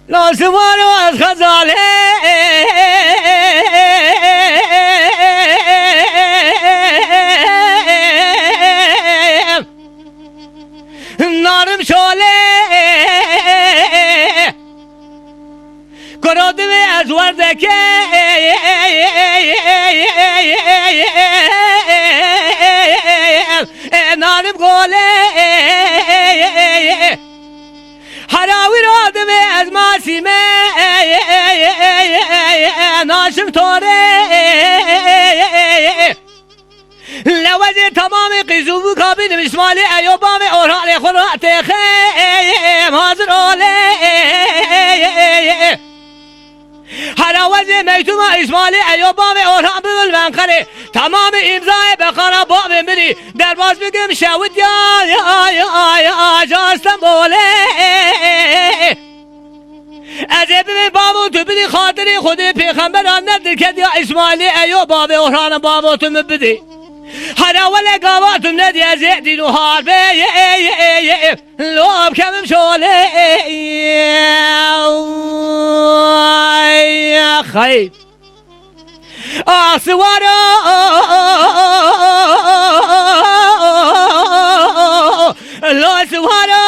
لاسوارو از خزاله نارم شاله کرادم از وردکه نارم گوله هراوی رادم از ماسیمه ناشم توره لوجه تمام قیزوبو کابینم اسمالی ایوبام اورال خورات خیم حاضر اوله هراوجه میتوم اسمالی ایوبام اورال بول منقره تمام امضای بخارا باب مری در باز بگم شود یا جاستم بوله از ابن بابو تو بدی خاطری خودی پیغمبران ندر کد یا اسماعیلی ایو باب اوران بابو تو مبدی هر اول قواتم ندی از دین و حربه لوب کمم شوله خیب آسوارا لاسوارا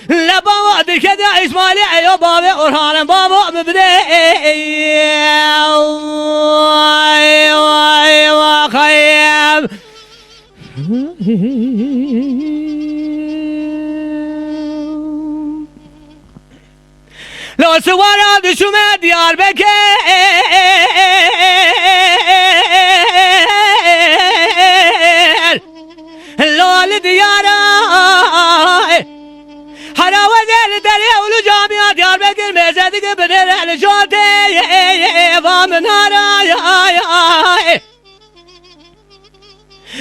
لبا درکد اسماعیلی ایو باب اوران بابو مبدی خیب لاسوارا دشوم دیار بکر لال دیارا هراوزل دری اولو جامعه دیار بکر میزدی که بدر الجاده وام نارا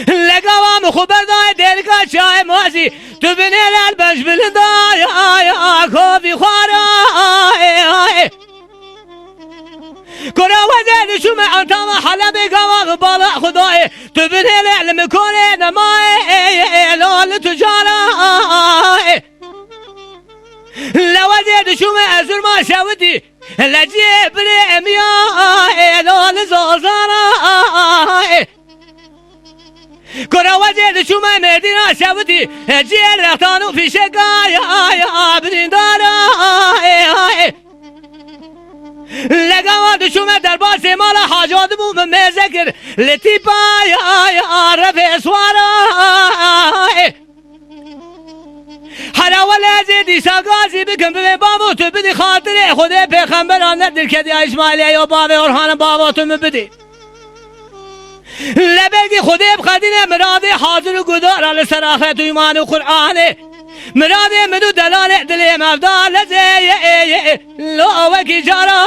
لگوام خبر دای دل کا چای موزی تو بنر البش بلندای کوفی خوارا کراوزل شوم انتام حلب گواغ بالا خدای تو بنر علم کنه نمای لال تجارا لوزل شوم ازر ما شودی لجی بری امیا لال زازارا کراوزل شوم مدینا شودی جیر رختانو پیشگای بریندارا لگواد شوم در باز مالا حاجات بوم مزکر لطیپای عرف اسوارا هر اول از دیسا گازی بکن به بابا تو بدی خاطر خود پیغمبران ندر کدی اسماعیلی یا باب اورهان بابا تو مبدی لبگی خود بخدین مراد حاضر و گدار علی سراخت و ایمان و قرآن مراد مدو دلال دل مفدال زی لو وکی جارا